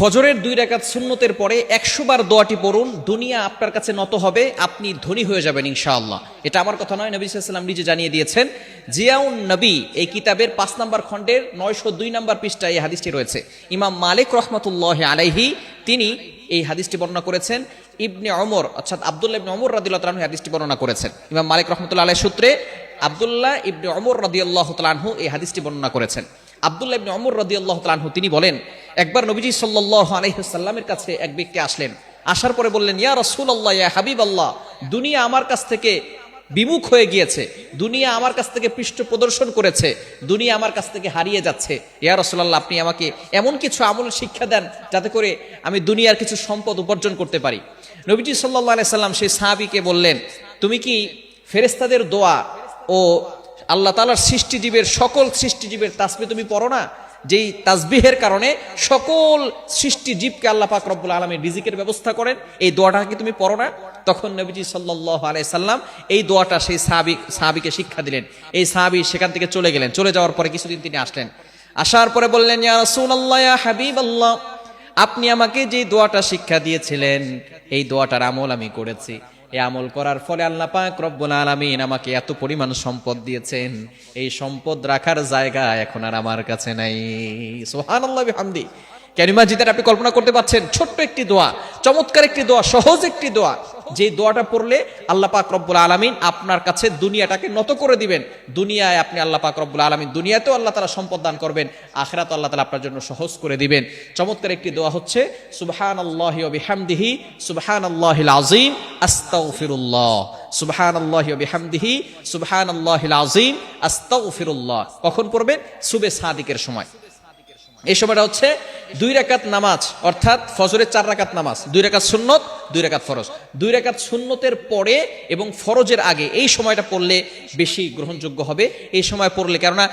ফজরের 2 রাকাত সুন্নতের পরে 100 বার দোয়াটি পড়ুন, দুনিয়া আপনার কাছে নত হবে, আপনি ধনী হয়ে যাবেন ইনশাআল্লাহ। এটা আমার কথা নয়, নবী সাল্লাল্লাহু আলাইহি ওয়াসাল্লাম নিজে জানিয়ে দিয়েছেন। জিয়াউন নবী এই কিতাবের 5 নম্বর খণ্ডের 902 নম্বর পৃষ্ঠায় এই হাদিসটি রয়েছে। ইমাম মালিক রাহমাতুল্লাহি আলাইহি তিনি এই হাদিসটি বর্ণনা করেছেন। ইবনে ওমর অর্থাৎ আব্দুল্লাহ ইবনে ওমর রাদিয়াল্লাহু তাআলা হাদিসটি বর্ণনা করেছেন। ইমাম মালিক রাহমাতুল্লাহি আলাইহি সূত্রে আব্দুল্লাহ ইবনে ওমর রাদিয়াল্লাহু তাআলা এই হাদিসটি বর্ণনা করেছেন। আব্দুল্লাহ ইবনে ওমর রাদিয়াল্লাহু তাআলা তিনি বলেন, একবার নবীজি সাল্লাল্লাহু আলাইহি ওয়াসাল্লামের কাছে এক ব্যক্তি আসলেন। আসার পরে বললেন, ইয়া রাসূলুল্লাহ, ইয়া হাবিবাল্লাহ, দুনিয়া আমার কাছ থেকে বিমুখ হয়ে গিয়েছে, দুনিয়া আমার কাছ থেকে পৃষ্ঠ প্রদর্শন করেছে, দুনিয়া আমার কাছ থেকে হারিয়ে যাচ্ছে। ইয়া রাসূলুল্লাহ, আপনি আমাকে এমন কিছু আমল শিক্ষা দেন যাতে করে আমি দুনিয়ার কিছু সম্পদ উপার্জন করতে পারি। নবীজি সাল্লাল্লাহু আলাইহি সাল্লাম সেই সাহাবীকে বললেন, তুমি কি ফেরেশতাদের দোয়া ও আল্লাহ তাআলার সৃষ্টিজীবের সকল সৃষ্টিজীবের তাসবিহ তুমি পড়ো না? যেই তাসবিহের কারণে সকল সৃষ্টিজীবকে আল্লাহ পাক রব্বুল আলামিন রিজিকের ব্যবস্থা করেন, এই দোয়াটা কি তুমি পড়ো না? তখন নবীজি সাল্লাল্লাহু আলাইহি সাল্লাম এই দোয়াটা সেই সাহাবীকে শিক্ষা দিলেন। এই সাহাবী সেখান থেকে চলে গেলেন। চলে যাওয়ার পরে কিছুদিন তিনি আসলেন। আসার পরে বললেন, ইয়া রাসূলুল্লাহ, ইয়া হাবিবাল্লাহ, আপনি আমাকে যে দোয়াটা শিক্ষা দিয়েছিলেন এই দোয়াটার আমল আমি করেছি। এই আমল করার ফলে আল্লাহ পাক রব্বুল আলামিন আমাকে এত পরিমাণ সম্পদ দিয়েছেন, এই সম্পদ রাখার জায়গা এখন আর আমার কাছে নাই। সুবহানাল্লাহ বিহামদি। কালিমা যেটা আপনি কল্পনা করতে পারছেন, ছোট্ট একটি দোয়া, চমৎকার একটি দোয়া, সহজ একটি দোয়া, যে দোয়াটা পড়লে আল্লাহ পাক রব্বুল আলামিন আপনার কাছে দুনিয়াটাকে নত করে দিবেন। দুনিয়ায় আপনি আল্লাহ পাক রব্বুল আলামিন দুনিয়াতেও আল্লাহ তাআলা সম্পদ দান করবেন, আখিরাতেও আল্লাহ তাআলা আপনার জন্য সহজ করে দিবেন। চমৎকার একটি দোয়া হচ্ছে সুবহানাল্লাহি ওয়া বিহামদিহি সুবহানাল্লাহিল আযীম আস্তাগফিরুল্লাহ। সুবহানাল্লাহি ওয়া বিহামদিহি সুবহানাল্লাহিল আযীম আস্তাগফিরুল্লাহ। কখন পড়বেন? সুবহে সাদিকের সময়। এই সময়টা হচ্ছে 2 রাকাত নামাজ, অর্থাৎ ফজরের 4 রাকাত নামাজ, 2 রাকাত সুন্নত, 2 রাকাত ফরজ। 2 রাকাত সুন্নতের পরে এবং ফরজের আগে এই সময়টা পড়লে বেশি গ্রহণযোগ্য হবে। এই সময় পড়লে, কেননা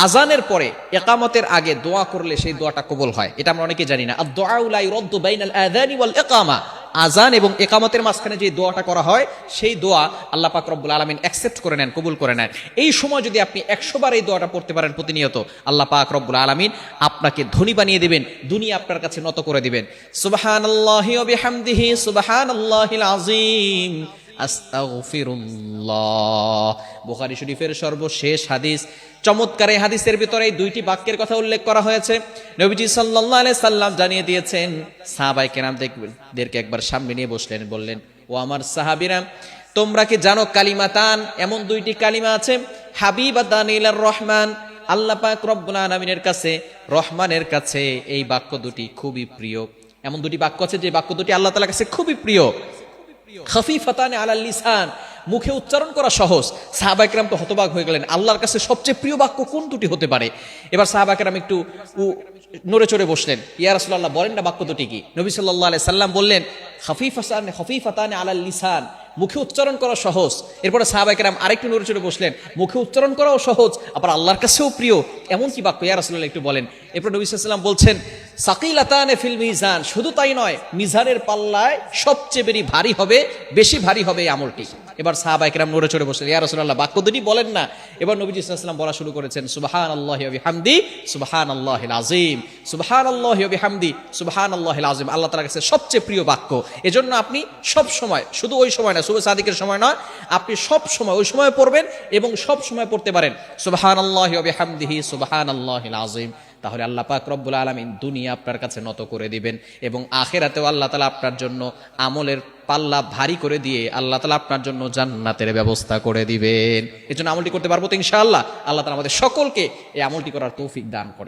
আজানের পরে ইকামতের আগে দোয়া করলে সেই দোয়াটা কবুল হয়। এটা আমরা অনেকে জানি না। আদ-দুআউ লা ইউরাদ্দু বাইনাল আযানি ওয়াল ইকামা। আজান এবং ইকামতের মাঝখানে যে দোয়াটা করা হয় সেই দোয়া আল্লাহ পাক রব্বুল আলামিন অ্যাকসেপ্ট করে নেন, কবুল করে নেন। এই সময় যদি আপনি 100 বার এই দোয়াটা পড়তে পারেন প্রতিনিয়ত, আল্লাহ পাক রব্বুল আলামিন আপনাকে ধনী বানিয়ে দিবেন, দুনিয়া আপনার কাছে নত করে দিবেন। সুবহানাল্লাহি ওয়া বিহামদিহি সুবহানাল্লাহিল আযীম আস্তাগফিরুল্লাহ। বুখারী শরীফের সর্বশেষ হাদিস। চমৎকার এই হাদিসের ভিতরে এই 2টি বাক্যের কথা উল্লেখ করা হয়েছে। নবীজি সাল্লাল্লাহু আলাইহি সাল্লাম জানিয়ে দিয়েছেন, সাহাবায়ে কেরামদেরকে একবার সামনে নিয়ে বসলেন, বললেন, ও আমার সাহাবীরা, তোমরা কি জানো কালিমাতান, এমন 2টি কালিমা আছে, হাবিবাতান ইলার রহমান, আল্লাহ পাক রব্বুল আলামিনের কাছে, রহমানের কাছে এই বাক্য দুটি খুবই প্রিয়। এমন 2টি বাক্য আছে যে বাক্য দুটি আল্লাহ তাআলার কাছে খুবই প্রিয়। খাফিফাতান আলাল লিসান, মুখে উচ্চারণ করা সহজ। সাহাবায়ে কেরাম তো হতবাক হয়ে গেলেন, আল্লাহর কাছে সবচেয়ে প্রিয় বাক্য কোন দুটি হতে পারে? এবার সাহাবায়ে কেরাম একটু নড়ে চড়ে বসলেন। ইয়া রাসূলুল্লাহ, বলেন না বাক্য দুটি কি? নবী সাল্লাল্লাহু আলাইহি সাল্লাম বললেন, খাফিফাতান আলাল লিসান, মুখে উচ্চারণ করা সহজ। এরপরে সাহাবায়ে কেরাম আরেকটু নড়ে চড়ে বসলেন, মুখে উচ্চারণ করাও সহজ, আবার আল্লাহর কাছেও প্রিয়, এমন কি বাক্য ইয়া রাসূলুল্লাহ একটু বলেন। এরপর নবী সাল্লাল্লাহু আলাইহি ওয়াসাল্লাম বলছেন, সাকিলাতানে ফিল মিজান, শুধু তাই নয়, মিজানের পাল্লায় সবচেয়ে বেশি ভারী হবে এই আমলটি। এবার সাহাবায়ে কেরাম নড়ে চড়ে বসলেন, ইয়া রাসূলুল্লাহ বাক্য দুটি বলেন না। এবার নবীজি সাল্লাল্লাহু আলাইহি ওয়াসাল্লাম বলা শুরু করেছেন, সুবহানাল্লাহি ওয়া বিহামদি সুবহানাল্লাহিল আযীম, সুবহানাল্লাহি ওয়া বিহামদি সুবহানাল্লাহিল আযীম আল্লাহ তাআলার কাছে সবচেয়ে প্রিয় বাক্য। এজন্য আপনি সব সময়, শুধু ওই সময় না, সুবহে সাদিকের সময় নয়, আপনি সব সময় ওই সময় পড়বেন এবং সব সময় পড়তে পারেন সুবহানাল্লাহি ওয়া বিহামদিহি সুবহানাল্লাহিল আযীম। তাহলে আল্লাহ পাক রব্বুল আলামিন দুনিয়া আপনার কাছে নত করে দিবেন এবং আখিরাতেও আল্লাহ তাআলা আপনার জন্য আমলের পাল্লা ভারী করে দিয়ে আল্লাহ তাআলা আপনার জন্য জান্নাতের ব্যবস্থা করে দিবেন। এজন্য আমলটি করতে পারবো তো ইনশাআল্লাহ। আল্লাহ তাআলা আমাদের সকলকে এই আমলটি করার তৌফিক দান করেন।